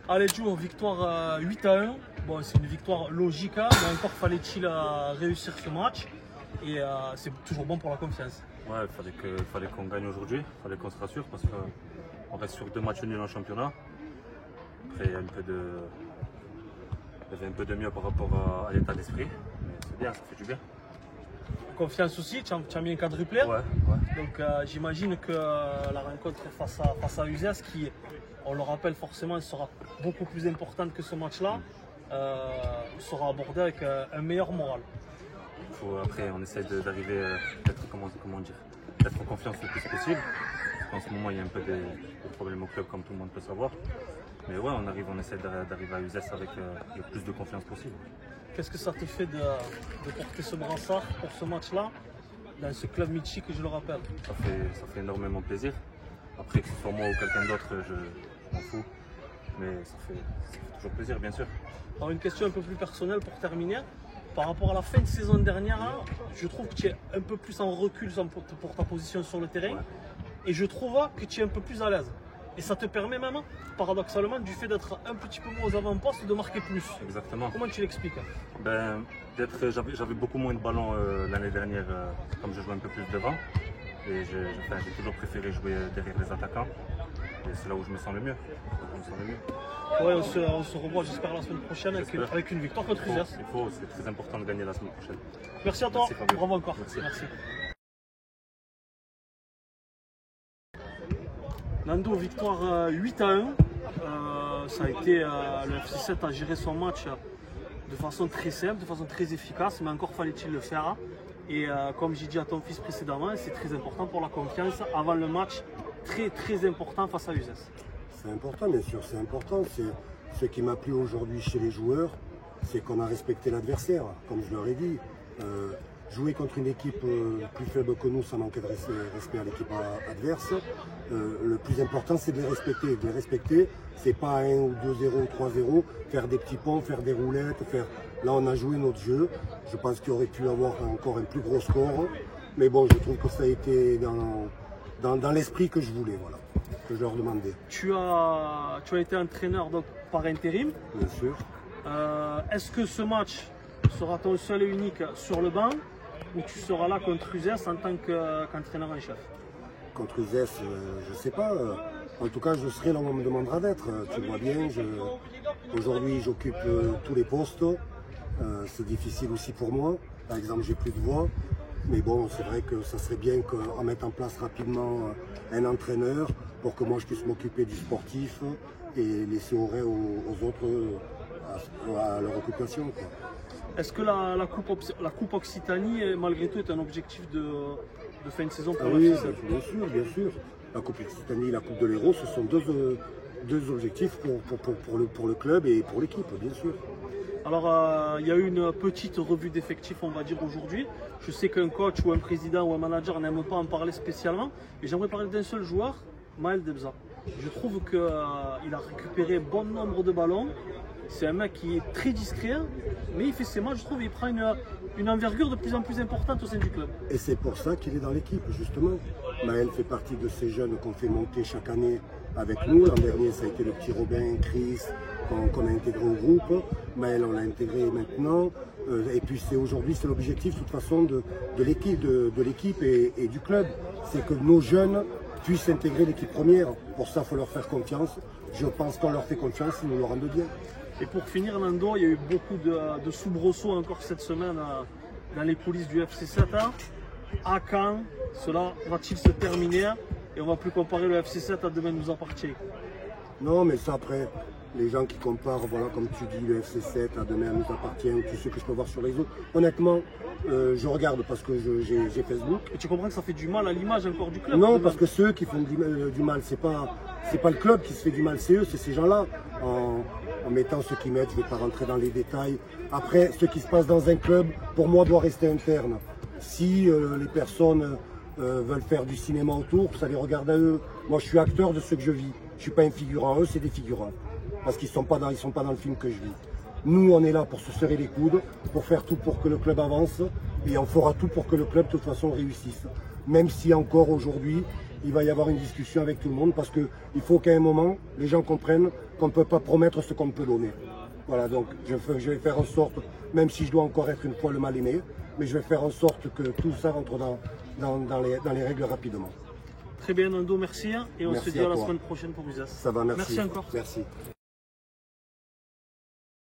Allez Joe, victoire 8-1. Bon, c'est une victoire logique, hein, mais encore fallait-il réussir ce match. Et c'est toujours bon pour la confiance. Ouais, il fallait qu'on gagne aujourd'hui, il fallait qu'on se rassure parce qu'on reste sur 2 matchs nuls en championnat. Après, il y avait un peu de mieux par rapport à l'état d'esprit. Mais c'est bien, ça fait du bien. Confiance aussi, tu as mis un quadruplé. Ouais. Donc j'imagine que la rencontre face à Uzès, qui, on le rappelle forcément, sera beaucoup plus importante que ce match-là, sera abordée avec un meilleur moral. Après, on essaie d'arriver d'être en confiance le plus possible. En ce moment, il y a un peu des problèmes au club, comme tout le monde peut savoir. Mais ouais, on essaie d'arriver à Uzès avec le plus de confiance possible. Qu'est-ce que ça te fait de porter ce brassard pour ce match-là, dans ce club mythique, je le rappelle? Ça fait énormément plaisir. Après, que ce soit moi ou quelqu'un d'autre, je m'en fous. Mais ça fait toujours plaisir, bien sûr. Alors, une question un peu plus personnelle pour terminer. Par rapport à la fin de saison dernière, hein, je trouve que tu es un peu plus en recul pour ta position sur le terrain. Ouais. Et je trouve que tu es un peu plus à l'aise. Et ça te permet même, paradoxalement, du fait d'être un petit peu moins aux avant-postes, de marquer plus. Exactement. Comment tu l'expliques? J'avais beaucoup moins de ballons l'année dernière, comme je jouais un peu plus devant. Et j'ai toujours préféré jouer derrière les attaquants. Et c'est là où je me sens le mieux. Ouais, on se revoit, j'espère, la semaine prochaine avec une victoire contre Uzès. C'est très important de gagner la semaine prochaine. Merci à toi, bravo encore. Merci. Nando, victoire 8-1. Ça a été le FC7 a géré son match de façon très simple, de façon très efficace, mais encore fallait-il le faire. Et comme j'ai dit à ton fils précédemment, c'est très important pour la confiance avant le match, très important face à Uzès. C'est important, bien sûr, c'est important. Ce qui m'a plu aujourd'hui chez les joueurs, c'est qu'on a respecté l'adversaire, comme je leur ai dit. Jouer contre une équipe plus faible que nous, ça manquait de respect à l'équipe adverse. Le plus important, c'est de les respecter. De les respecter, c'est pas 1 ou 2-0 ou 3-0, faire des petits ponts, faire des roulettes. Là, on a joué notre jeu. Je pense qu'il aurait pu avoir encore un plus gros score. Mais bon, je trouve que ça a été dans l'esprit que je voulais, voilà, que je leur demandais. Tu as été entraîneur donc, par intérim. Bien sûr. Est-ce que ce match sera ton seul et unique sur le banc ou tu seras là contre Uzès en tant qu'entraîneur en chef? Contre Uzès, je ne sais pas. En tout cas, je serai là où on me demandera d'être. Tu vois bien, aujourd'hui j'occupe tous les postes. C'est difficile aussi pour moi. Par exemple, j'ai plus de voix. Mais bon, c'est vrai que ça serait bien qu'on mette en place rapidement un entraîneur pour que moi je puisse m'occuper du sportif et laisser aux autres à leur occupation, quoi. Est-ce que la coupe Occitanie, malgré tout, est un objectif de fin de saison pour Oui, le bien sûr. La coupe Occitanie et la coupe de l'Hérault, ce sont deux objectifs pour le club et pour l'équipe, bien sûr. Alors, il y a eu une petite revue d'effectifs, on va dire, aujourd'hui. Je sais qu'un coach ou un président ou un manager n'aime pas en parler spécialement, mais j'aimerais parler d'un seul joueur, Maël Debza. Je trouve qu'il a récupéré bon nombre de ballons. C'est un mec qui est très discret, mais il fait ses matchs, je trouve, il prend une envergure de plus en plus importante au sein du club. Et c'est pour ça qu'il est dans l'équipe, justement. Maël fait partie de ces jeunes qu'on fait monter chaque année avec nous. L'an dernier, ça a été le petit Robin, Chris, qu'on a intégré au groupe. Maël, on l'a intégré maintenant. Et puis aujourd'hui, c'est l'objectif, de toute façon, de l'équipe et du club. C'est que nos jeunes puissent intégrer l'équipe première. Pour ça, il faut leur faire confiance. Je pense qu'on leur fait confiance, ils nous le rendent bien. Et pour finir, Nando, il y a eu beaucoup de soubresauts encore cette semaine dans les coulisses du FC7. À quand cela va-t-il se terminer et on ne va plus comparer le FC7 à Demain nous appartient? Non, mais ça après, les gens qui comparent, voilà, comme tu dis, le FC7 à Demain nous appartient, ou tout ce que je peux voir sur les réseaux. Honnêtement, je regarde parce que j'ai Facebook. Et tu comprends que ça fait du mal à l'image encore du club? Non, parce que ceux qui font du mal, c'est pas le club qui se fait du mal, c'est eux, c'est ces gens-là. En mettant ceux qui mettent, je ne vais pas rentrer dans les détails. Après, ce qui se passe dans un club, pour moi, doit rester interne. Si les personnes veulent faire du cinéma autour, ça les regarde à eux. Moi, je suis acteur de ce que je vis. Je ne suis pas un figurant. Eux, c'est des figurants. Parce qu'ils ne sont pas dans le film que je vis. Nous, on est là pour se serrer les coudes, pour faire tout pour que le club avance. Et on fera tout pour que le club, de toute façon, réussisse. Même si encore aujourd'hui, il va y avoir une discussion avec tout le monde parce qu'il faut qu'à un moment, les gens comprennent qu'on ne peut pas promettre ce qu'on ne peut donner. Voilà, donc je vais faire en sorte, même si je dois encore être une fois le mal aimé, mais je vais faire en sorte que tout ça rentre dans les règles rapidement. Très bien Nando, merci. Et on Merci se dit à la toi. semaine prochaine pour Uzas. Ça va, merci. Merci encore. Merci.